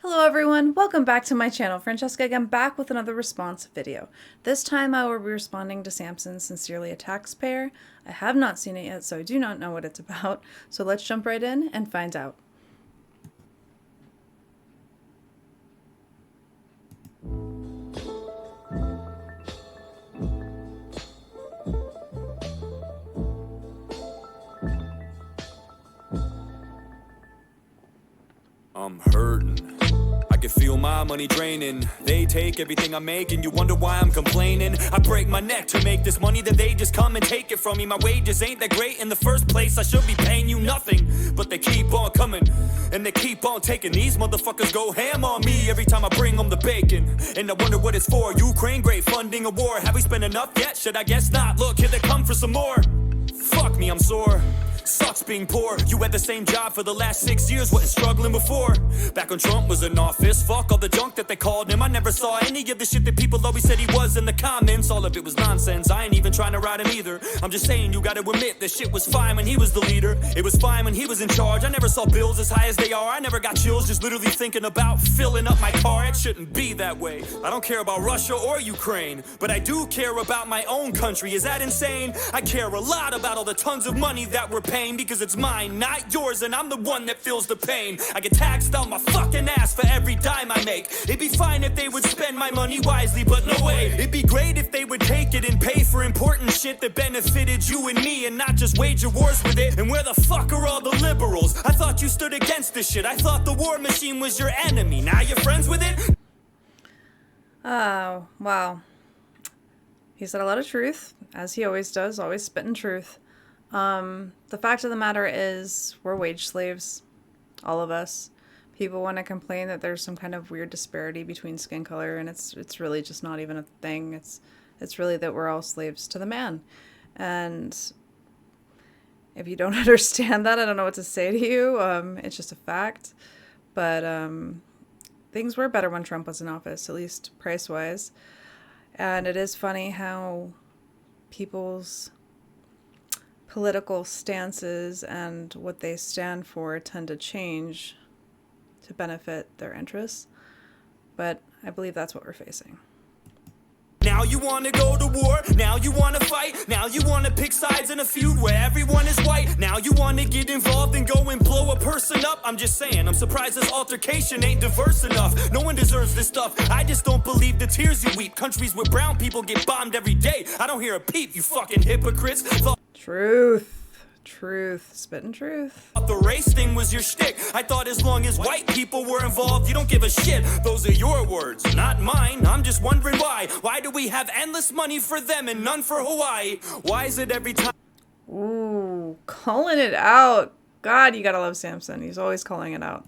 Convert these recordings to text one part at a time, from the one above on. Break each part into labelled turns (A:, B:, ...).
A: Hello everyone, welcome back to my channel. Francesca again, back with another response video. This time I will be responding to Samson's Sincerely a Taxpayer. I have not seen it yet, so I do not know what it's about. So let's jump right in and find out.
B: I'm hurting. I can feel my money draining. They take everything I make and you wonder why I'm complaining. I break my neck to make this money, then they just come and take it from me. My wages ain't that great in the first place. I should be paying you nothing, but they keep on coming and they keep on taking. These motherfuckers go ham on me every time I bring them the bacon. And I wonder what it's for. Ukraine, great, funding a war. Have we spent enough yet? Should I guess not? Look, here they come for some more. Fuck me, I'm sore. Sucks being poor. You had the same job for the last 6 years, wasn't struggling before. Back when Trump was in office, fuck all the junk that they called him. I never saw any of the shit that people always said he was in the comments. All of it was nonsense. I ain't even trying to ride him either. I'm just saying you gotta admit that shit was fine when he was the leader. It was fine when he was in charge. I never saw bills as high as they are. I never got chills just literally thinking about filling up my car. It shouldn't be that way. I don't care about Russia or Ukraine, but I do care about my own country. Is that insane? I care a lot about all the tons of money that we're paying because it's mine, not yours, and I'm the one that feels the pain. I get taxed on my fucking ass for every dime I make. It'd be fine if they would spend my money wisely, but no way. It'd be great if they would take it and pay for important shit that benefited you and me and not just wage wars with it. And where the fuck are all the liberals? I thought you stood against this shit. I thought the war machine was your enemy. Now you're friends with it?
A: Oh, wow. He said a lot of truth, as he always does, always spitting truth. The fact of the matter is, we're wage slaves, all of us. People want to complain that there's some kind of weird disparity between skin color, and it's really just not even a thing. It's really that we're all slaves to the man. And if you don't understand that, I don't know what to say to you. It's just a fact. But things were better when Trump was in office, at least price-wise. And it is funny how people's political stances and what they stand for tend to change to benefit their interests. But I believe that's what we're facing.
B: Now you want to go to war, now you want to fight, now you want to pick sides in a feud where everyone is white. Now you want to get involved and go and blow a person up. I'm just saying, I'm surprised this altercation ain't diverse enough. No one deserves this stuff. I just don't believe the tears you weep. Countries where brown people get bombed every day. I don't hear a peep, you fucking hypocrites.
A: Truth. Truth. Spitting truth.
B: The race thing was your shtick. I thought as long as white people were involved, you don't give a shit. Those are your words, not mine. I'm just wondering why. Why do we have endless money for them and none for Hawaii? Why is it every time?
A: Ooh, calling it out. God, you gotta love Samson. He's always calling it out.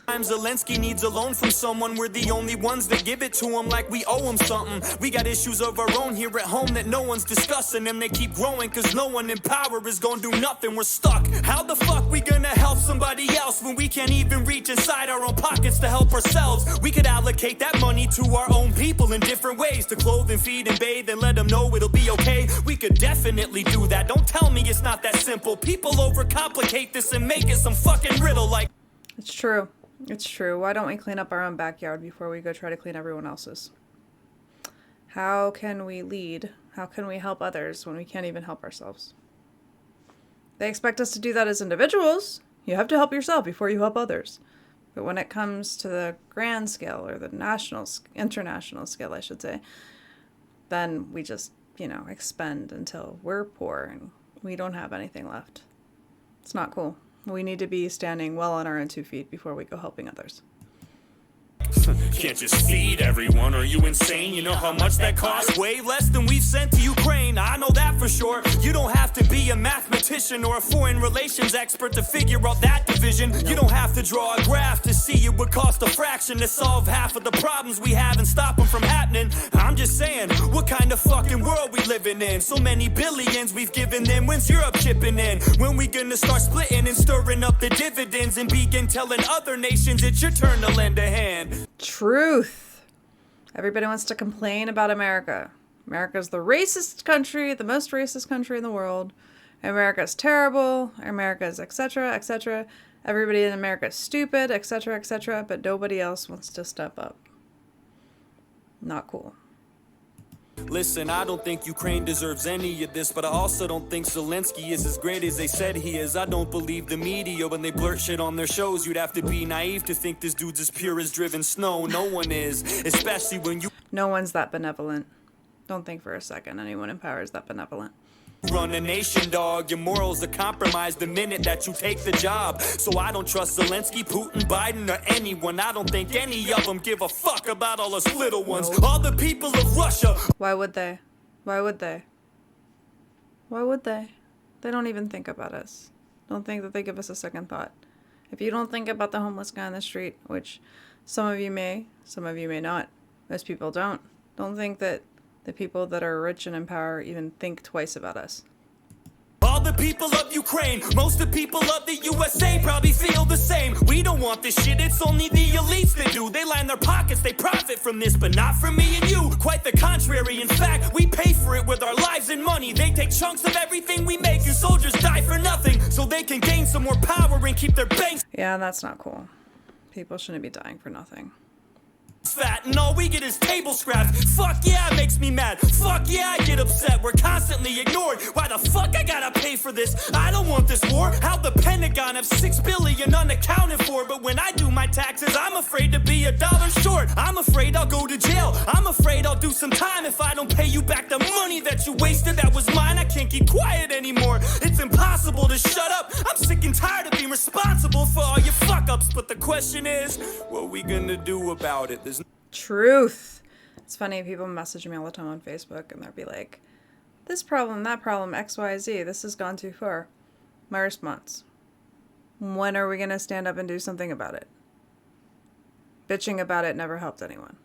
B: Zelensky needs a loan from someone. We're the only ones that give it to him like we owe him something. We got issues of our own here at home that no one's discussing, and they keep growing cause no one in power is gonna do nothing. We're stuck. How the fuck we gonna help somebody else when we can't even reach inside our own pockets to help ourselves? We could allocate that money to our own people in different ways, to clothe and feed and bathe and let them know it'll be okay. We could definitely do that. Don't tell me it's not that simple. People overcomplicate this and make it some fucking riddle like...
A: It's true. It's true. Why don't we clean up our own backyard before we go try to clean everyone else's? How can we lead? How can we help others when we can't even help ourselves? They expect us to do that as individuals. You have to help yourself before you help others. But when it comes to the grand scale, or the international scale, I should say, then we just, expend until we're poor and we don't have anything left. It's not cool. We need to be standing well on our own 2 feet before we go helping others.
B: Can't just feed everyone, are you insane? You know how much that costs? Way less than we've sent to Ukraine, I know that for sure. You don't have to be a mathematician or a foreign relations expert to figure out that division. You don't have to draw a graph to see it would cost a fraction to solve half of the problems we have and stop them from happening. I'm just saying, what kind of fucking world we living in? So many billions we've given them, when's Europe chipping in? When we gonna start splitting and stirring up the dividends and begin telling other nations it's your turn to lend a hand?
A: Truth. Everybody wants to complain about America. America's the racist country, the most racist country in the world. America's terrible. America's etc., etc. everybody in America is stupid, etc., but nobody else wants to step up. Not cool.
B: Listen, I don't think Ukraine deserves any of this, but I also don't think Zelensky is as great as they said he is. I don't believe the media when they blurt shit on their shows. You'd have to be naive to think this dude's as pure as driven snow. No one is, especially when you
A: No one's that benevolent. Don't think for a second anyone in power is that benevolent.
B: run a nation, dog. Your morals are compromised the minute that you take the job. So I don't trust Zelensky, Putin, Biden, or anyone. I don't think any of them give a fuck about all us little ones.
A: Nope.
B: All the people of Russia.
A: Why would they? Why would they? Why would they? They don't even think about us. Don't think that they give us a second thought. If you don't think about the homeless guy on the street, which some of you may not. Most people don't. Don't think that the people that are rich and in power even think twice about us.
B: All the people of Ukraine, most of the people of the USA probably feel the same. We don't want this shit, it's only the elites that do. They line their pockets, they profit from this, but not from me and you. Quite the contrary, in fact, we pay for it with our lives and money. They take chunks of everything we make. You soldiers die for nothing, so they can gain some more power and keep their banks
A: Yeah, that's not cool. People shouldn't be dying for nothing.
B: fat, and all we get is table scraps. Fuck yeah, it makes me mad. Fuck yeah, I get upset. We're constantly ignored. Why the fuck I gotta pay for this? I don't want this war. How the Pentagon have 6 billion unaccounted for, but when I do my taxes, I'm afraid to be $1 short. I'm afraid I'll go to jail. I'm afraid I'll do some time if I don't pay you back the money that you wasted. That was mine. I can't keep quiet anymore. It's impossible to shut up. I'm sick and tired of being responsible for all your fuck-ups, but the question is, what we gonna do about it? There's
A: Truth. It's funny, people message me all the time on Facebook and they'll be like, this problem, that problem, XYZ, this has gone too far. My response, when are we going to stand up and do something about it? Bitching about it never helped anyone.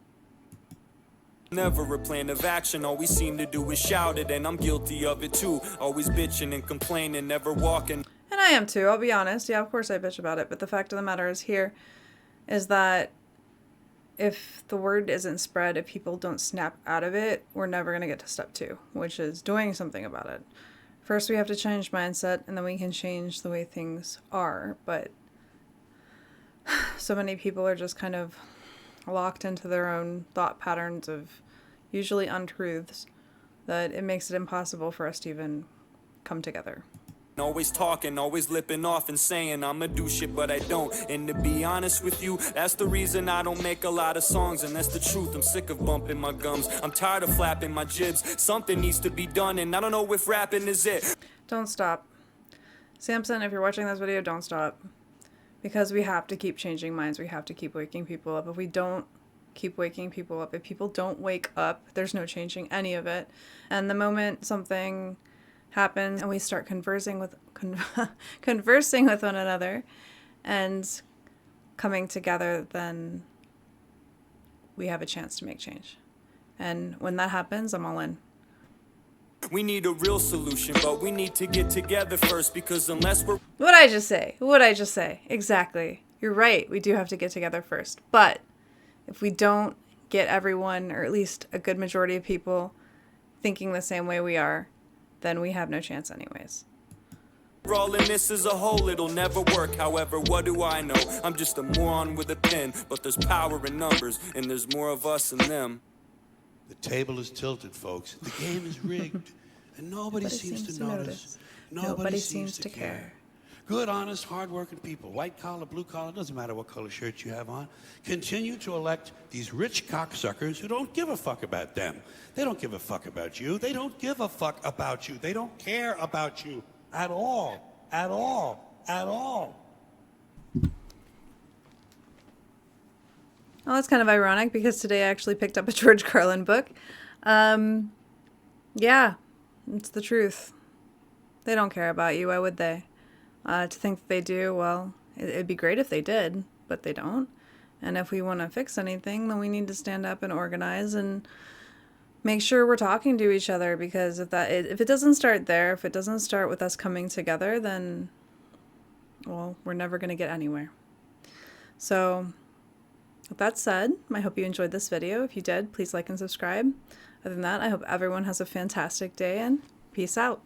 B: never a plan of action. All we seem to do is shout it, and I'm guilty of it too. Always bitching and complaining, never walking.
A: And I am too, I'll be honest. Yeah, of course I bitch about it. But the fact of the matter is that if the word isn't spread, if people don't snap out of it, we're never going to get to step 2, which is doing something about it. First, we have to change mindset, and then we can change the way things are. But so many people are just kind of locked into their own thought patterns of usually untruths that it makes it impossible for us to even come together.
B: Always talking, always lipping off and saying I'ma do shit, but I don't. And to be honest with you, that's the reason I don't make a lot of songs, and that's the truth. I'm sick of bumping my gums. I'm tired of flapping my jibs. Something needs to be done, and I don't know if rapping is it.
A: Don't stop. Samson, if you're watching this video, don't stop. Because we have to keep changing minds. We have to keep waking people up. If we don't keep waking people up, if people don't wake up, there's no changing any of it. And the moment something happens and we start conversing with one another and coming together, then we have a chance to make change. And when that happens, I'm all in.
B: We need a real solution, but we need to get together first, because unless we're...
A: What'd I just say? Exactly. You're right. We do have to get together first. But if we don't get everyone, or at least a good majority of people, thinking the same way we are, then we have no chance anyways.
B: We're all in this as a whole, it'll never work. However, what do I know? I'm just a moron with a pen, but there's power in numbers, and there's more of us than them.
C: The table is tilted, folks. The game is rigged, and nobody seems to notice.
A: Nobody seems to care.
C: Good, honest, hard-working people, white collar, blue collar, doesn't matter what color shirt you have on, continue to elect these rich cocksuckers who don't give a fuck about them. They don't give a fuck about you. They don't give a fuck about you. They don't care about you at all, at all, at all.
A: Well, that's kind of ironic because today I actually picked up a George Carlin book. Yeah, it's the truth. They don't care about you. Why would they? To think that they do, well, it'd be great if they did, but they don't. And if we want to fix anything, then we need to stand up and organize and make sure we're talking to each other, because if it doesn't start there, if it doesn't start with us coming together, then, well, we're never going to get anywhere. So, with that said, I hope you enjoyed this video. If you did, please like and subscribe. Other than that, I hope everyone has a fantastic day, and peace out.